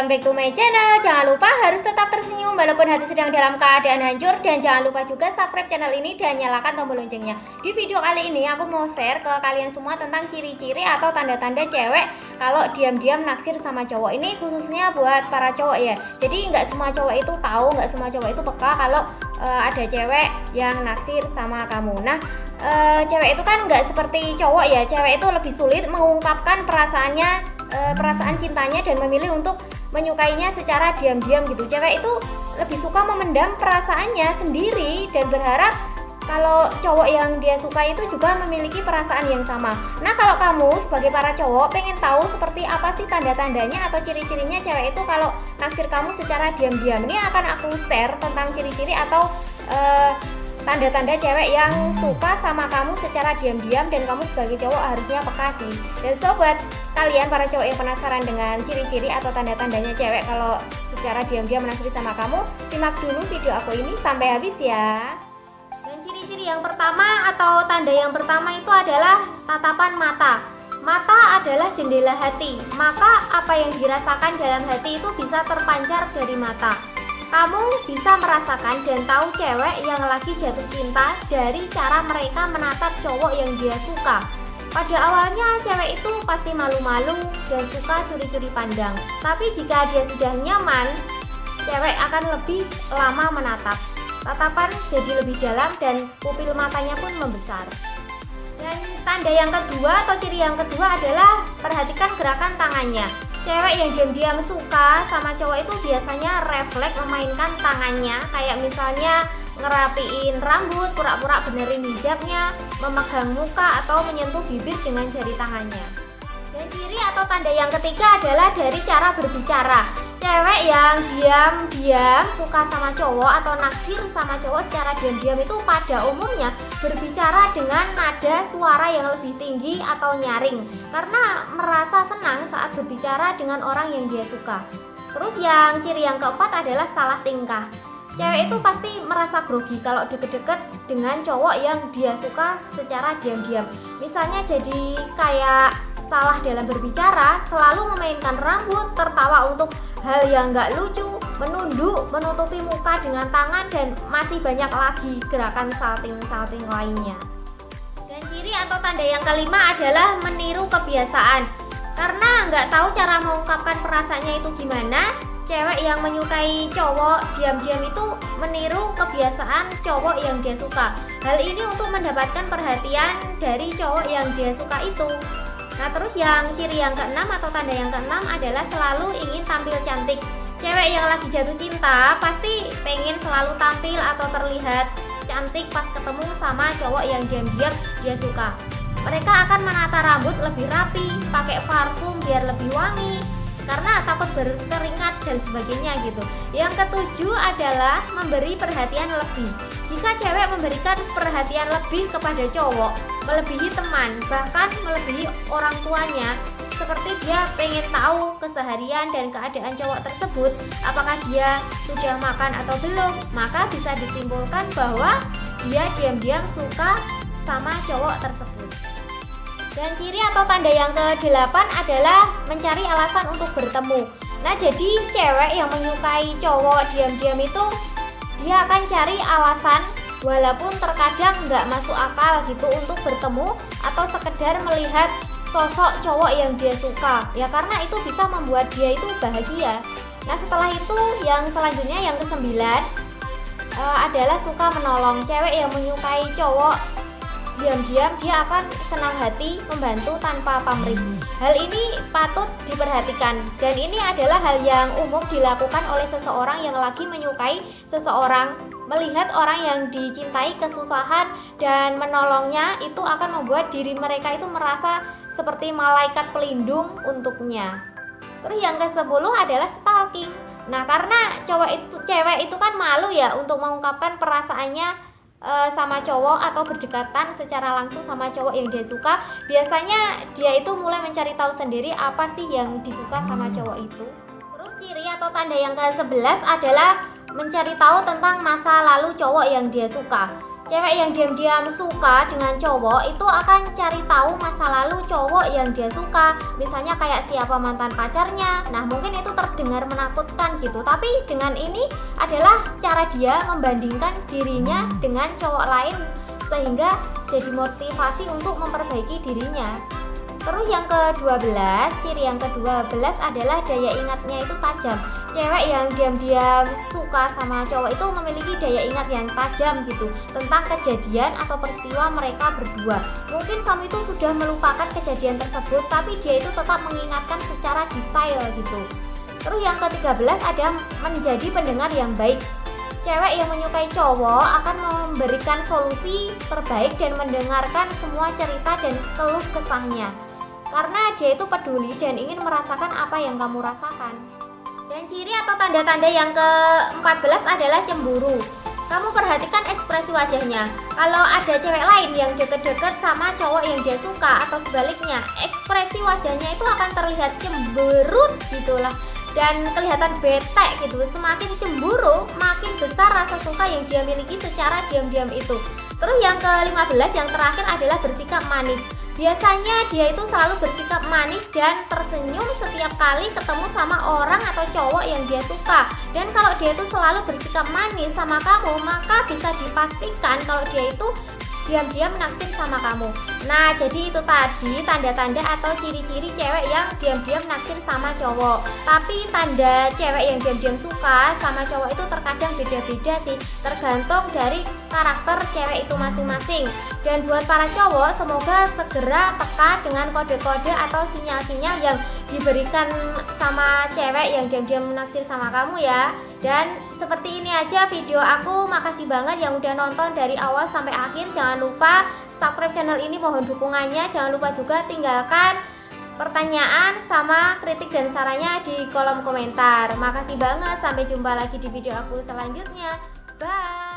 welcome back to my channel. Jangan lupa harus tetap tersenyum walaupun hati sedang dalam keadaan hancur. Dan jangan lupa juga subscribe channel ini dan nyalakan tombol loncengnya. Di video kali ini aku mau share ke kalian semua tentang ciri-ciri atau tanda-tanda cewek kalau diam-diam naksir sama cowok. Ini khususnya buat para cowok ya. Jadi nggak semua cowok itu tahu, nggak semua cowok itu peka kalau ada cewek yang naksir sama kamu. Nah, cewek itu kan nggak seperti cowok ya. Cewek itu lebih sulit mengungkapkan perasaannya, perasaan cintanya, dan memilih untuk menyukainya secara diam-diam gitu. Cewek itu lebih suka memendam perasaannya sendiri dan berharap kalau cowok yang dia suka itu juga memiliki perasaan yang sama. Nah, kalau kamu sebagai para cowok pengen tahu seperti apa sih tanda-tandanya atau ciri-cirinya cewek itu kalau naksir kamu secara diam-diam, ini akan aku share tentang ciri-ciri atau tanda-tanda cewek yang suka sama kamu secara diam-diam, dan kamu sebagai cowok harusnya peka sih. Dan sobat, kalian para cowok yang penasaran dengan ciri-ciri atau tanda-tandanya cewek kalau secara diam-diam menaksir sama kamu, simak dulu video aku ini sampai habis ya. Dan ciri-ciri yang pertama atau tanda yang pertama itu adalah tatapan mata. Mata adalah jendela hati, maka apa yang dirasakan dalam hati itu bisa terpancar dari mata. Kamu bisa merasakan dan tahu cewek yang lagi jatuh cinta dari cara mereka menatap cowok yang dia suka. Pada awalnya cewek itu pasti malu-malu dan suka curi-curi pandang. Tapi jika dia sudah nyaman, cewek akan lebih lama menatap. Tatapan jadi lebih dalam dan pupil matanya pun membesar. Dan tanda yang kedua atau ciri yang kedua adalah perhatikan gerakan tangannya. Cewek yang diam-diam suka sama cowok itu biasanya refleks memainkan tangannya, kayak misalnya ngerapiin rambut, pura-pura benerin hijabnya, memegang muka, atau menyentuh bibir dengan jari tangannya. Dan ciri atau tanda yang ketiga adalah dari cara berbicara. Cewek yang diam-diam suka sama cowok atau naksir sama cowok secara diam-diam itu pada umumnya berbicara dengan nada suara yang lebih tinggi atau nyaring, karena merasa senang saat berbicara dengan orang yang dia suka. Terus yang ciri yang keempat adalah salah tingkah. Cewek itu pasti merasa grogi kalau deket-deket dengan cowok yang dia suka secara diam-diam. Misalnya jadi kayak salah dalam berbicara, selalu memainkan rambut, tertawa untuk hal yang nggak lucu, menunduk, menutupi muka dengan tangan, dan masih banyak lagi gerakan salting-salting lainnya. Dan ciri atau tanda yang kelima adalah meniru kebiasaan. Karena nggak tahu cara mengungkapkan perasaannya itu gimana, cewek yang menyukai cowok diam-diam itu meniru kebiasaan cowok yang dia suka. Hal ini untuk mendapatkan perhatian dari cowok yang dia suka itu. Nah, terus yang ciri yang keenam atau tanda yang keenam adalah selalu ingin tampil cantik. Cewek yang lagi jatuh cinta pasti pengen selalu tampil atau terlihat cantik pas ketemu sama cowok yang diam-diam dia suka. Mereka akan menata rambut lebih rapi, pakai parfum biar lebih wangi, karena takut berkeringat dan sebagainya gitu. Yang ketujuh adalah memberi perhatian lebih. Jika cewek memberikan perhatian lebih kepada cowok, melebihi teman, bahkan melebihi orang tuanya, seperti dia pengen tahu keseharian dan keadaan cowok tersebut, apakah dia sudah makan atau belum, maka bisa disimpulkan bahwa dia diam-diam suka sama cowok tersebut. Dan ciri atau tanda yang ke-8 adalah mencari alasan untuk bertemu. Nah, jadi cewek yang menyukai cowok diam-diam itu dia akan cari alasan, walaupun terkadang nggak masuk akal gitu, untuk bertemu atau sekedar melihat sosok cowok yang dia suka. Ya karena itu bisa membuat dia itu bahagia. Nah, setelah itu yang selanjutnya yang ke-9 adalah suka menolong. Cewek yang menyukai cowok diam-diam dia akan senang hati membantu tanpa pamrih. Hal ini patut diperhatikan, dan ini adalah hal yang umum dilakukan oleh seseorang yang lagi menyukai seseorang. Melihat orang yang dicintai kesusahan dan menolongnya itu akan membuat diri mereka itu merasa seperti malaikat pelindung untuknya. Terus yang ke-10 adalah stalking. Nah, karena cewek itu kan malu ya untuk mengungkapkan perasaannya sama cowok atau berdekatan secara langsung sama cowok yang dia suka. Biasanya dia itu mulai mencari tahu sendiri apa sih yang disuka sama cowok itu. Terus ciri atau tanda yang ke-11 adalah mencari tahu tentang masa lalu cowok yang dia suka. Cewek yang diam-diam suka dengan cowok itu akan cari tahu masa lalu cowok yang dia suka. Misalnya kayak siapa mantan pacarnya. Nah, mungkin itu terdengar menakutkan gitu. Tapi dengan ini adalah cara dia membandingkan dirinya dengan cowok lain, sehingga jadi motivasi untuk memperbaiki dirinya. Terus yang ke-12, ciri yang ke-12 adalah daya ingatnya itu tajam. Cewek yang diam-diam suka sama cowok itu memiliki daya ingat yang tajam gitu tentang kejadian atau peristiwa mereka berdua. Mungkin kamu itu sudah melupakan kejadian tersebut, tapi dia itu tetap mengingatkan secara detail gitu. Terus yang ke-13 ada menjadi pendengar yang baik. Cewek yang menyukai cowok akan memberikan solusi terbaik dan mendengarkan semua cerita dan keluh kesahnya. Karena dia itu peduli dan ingin merasakan apa yang kamu rasakan. Dan ciri atau tanda-tanda yang ke-14 adalah cemburu. Kamu perhatikan ekspresi wajahnya. Kalau ada cewek lain yang deket-deket sama cowok yang dia suka atau sebaliknya, ekspresi wajahnya itu akan terlihat cemberut gitulah dan kelihatan bete gitu. Semakin cemburu, makin besar rasa suka yang dia miliki secara diam-diam itu. Terus yang ke-15 yang terakhir adalah bersikap manis. Biasanya dia itu selalu bersikap manis dan tersenyum setiap kali ketemu sama orang atau cowok yang dia suka. Dan kalau dia itu selalu bersikap manis sama kamu, maka bisa dipastikan kalau dia itu diam-diam naksir sama kamu. Nah, jadi itu tadi tanda-tanda atau ciri-ciri cewek yang diam-diam naksir sama cowok. Tapi tanda cewek yang diam-diam suka sama cowok itu terkadang beda-beda sih, tergantung dari karakter cewek itu masing-masing. Dan buat para cowok, semoga segera peka dengan kode-kode atau sinyal-sinyal yang diberikan sama cewek yang diam-diam naksir sama kamu ya. Dan seperti ini aja video aku. Makasih banget yang udah nonton dari awal sampai akhir. Jangan lupa subscribe channel ini, mohon dukungannya. Jangan lupa juga tinggalkan pertanyaan sama kritik dan sarannya di kolom komentar. Makasih banget, sampai jumpa lagi di video aku selanjutnya. Bye.